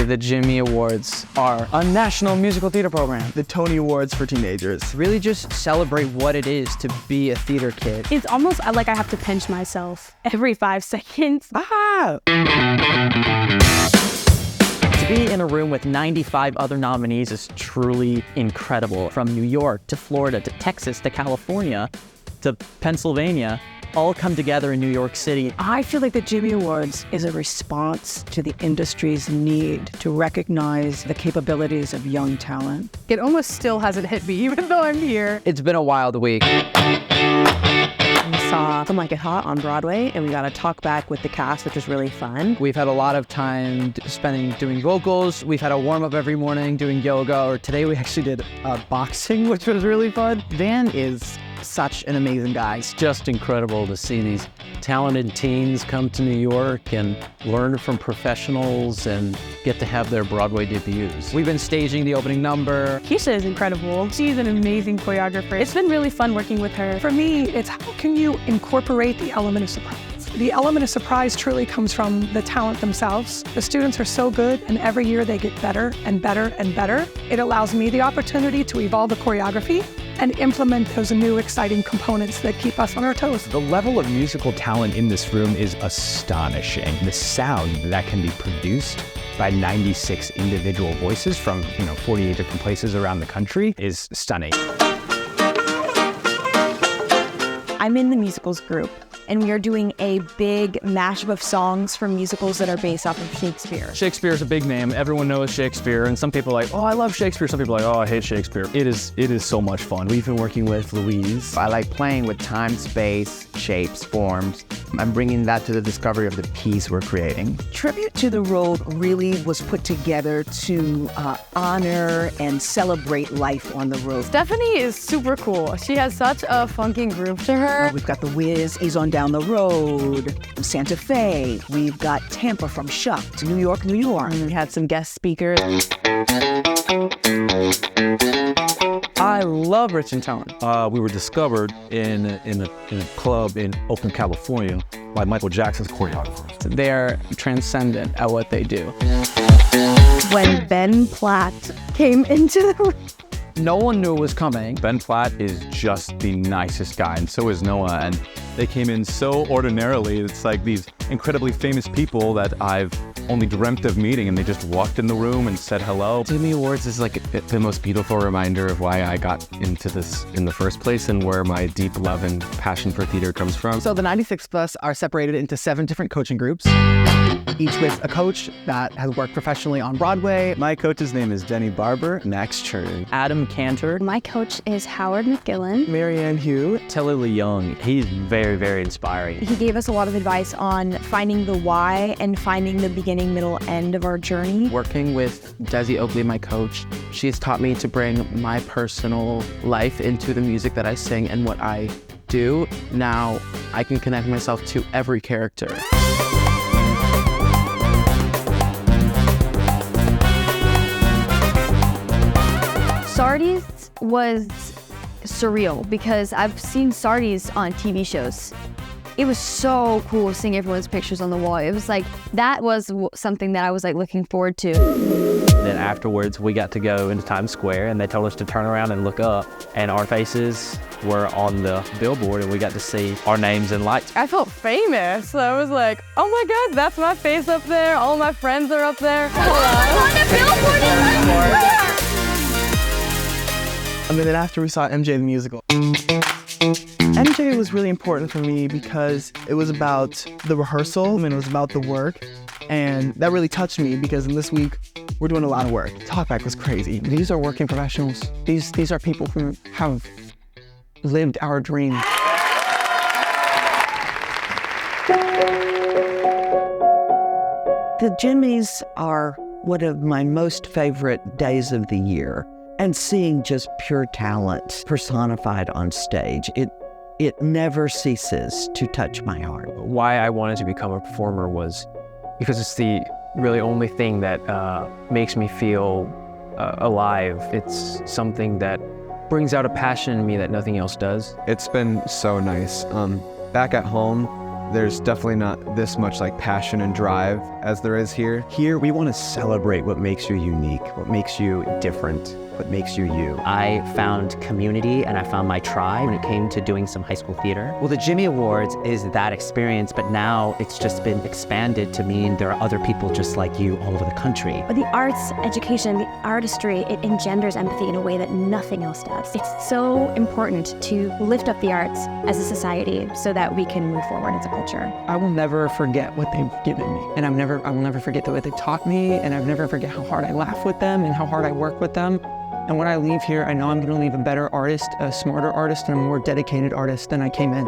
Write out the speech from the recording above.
the Jimmy Awards are a national musical theater program. The Tony Awards for teenagers. Really just celebrate what it is to be a theater kid. It's almost like I have to pinch myself every 5 seconds. To be in a room with 95 other nominees is truly incredible. From New York to Florida to Texas to California to Pennsylvania, all come together in New York City. I feel like the Jimmy Awards is a response to the industry's need to recognize the capabilities of young talent. It almost still hasn't hit me, even though I'm here. It's been a wild week. We saw Come Like It Hot on Broadway, and we got to talk back with the cast, which was really fun. We've had a lot of time spending doing vocals. We've had a warm-up every morning doing yoga, or today we actually did boxing, which was really fun. Van is such an amazing guy. It's just incredible to see these talented teens come to New York and learn from professionals and get to have their Broadway debuts. We've been staging the opening number. Keisha is incredible. She's an amazing choreographer. It's been really fun working with her. For me, it's how can you incorporate the element of surprise? The element of surprise truly comes from the talent themselves. The students are so good, and every year they get better and better and better. It allows me the opportunity to evolve the choreography and implement those new exciting components that keep us on our toes. The level of musical talent in this room is astonishing. The sound that can be produced by 96 individual voices from 48 different places around the country is stunning. I'm in the musicals group, and we are doing a big mashup of songs from musicals that are based off of Shakespeare. Shakespeare's a big name. Everyone knows Shakespeare, and some people are like, oh, I love Shakespeare. Some people are like, oh, I hate Shakespeare. It is so much fun. We've been working with Louise. I like playing with time, space, shapes, forms. I'm bringing that to the discovery of the piece we're creating. Tribute to the Road really was put together to honor and celebrate life on the road. Stephanie is super cool. She has such a funky groove to her. We've got The Wiz, He's on Down the Road, Santa Fe. We've got Tampa from Shucked, New York, New York. And we had some guest speakers. I love Rich and Tone. We were discovered in a club in Oakland, California by Michael Jackson's choreographers. They're transcendent at what they do. When Ben Platt came into the room, No one knew it was coming. Ben Platt is just the nicest guy, and so is Noah, and they came in so ordinarily. It's like these incredibly famous people that I've only dreamt of meeting, and they just walked in the room and said hello. Jimmy Awards is like the most beautiful reminder of why I got into this in the first place and where my deep love and passion for theater comes from. So the 96 of us are separated into 7 different coaching groups, each with a coach that has worked professionally on Broadway. My coach's name is Denny Barber, Max Churning, Adam Cantor. My coach is Howard McGillen. Marianne Hugh, Tilly Young. He's very, very inspiring. He gave us a lot of advice on finding the why and finding the beginning, middle, end of our journey. Working with Desi Oakley, my coach, she's taught me to bring my personal life into the music that I sing and what I do. Now I can connect myself to every character. Sardi's was surreal because I've seen Sardi's on TV shows. It was so cool seeing everyone's pictures on the wall. It was like, that was something that I was like looking forward to. Then afterwards, we got to go into Times Square, and they told us to turn around and look up, and our faces were on the billboard, and we got to see our names in lights. I felt famous. I was like, oh my God, that's my face up there. All my friends are up there. And then after we saw MJ the musical. MJ was really important for me because it was about the rehearsal and it was about the work. And that really touched me because in this week, we're doing a lot of work. Talkback was crazy. These are working professionals. These are people who have lived our dream. The Jimmys are one of my most favorite days of the year. And seeing just pure talent personified on stage, it never ceases to touch my heart. Why I wanted to become a performer was because it's the really only thing that makes me feel alive. It's something that brings out a passion in me that nothing else does. It's been so nice. Back at home, There's definitely not this much like passion and drive as there is here. Here, we want to celebrate what makes you unique, what makes you different, what makes you you. I found community and I found my tribe when it came to doing some high school theater. Well, the Jimmy Awards is that experience, but now it's just been expanded to mean there are other people just like you all over the country. But the arts education, the artistry, it engenders empathy in a way that nothing else does. It's so important to lift up the arts as a society so that we can move forward as a culture. I will never forget what they've given me, and I will never forget the way they taught me, and I'll never forget how hard I laugh with them and how hard I work with them. And when I leave here, I know I'm going to leave a better artist, a smarter artist, and a more dedicated artist than I came in.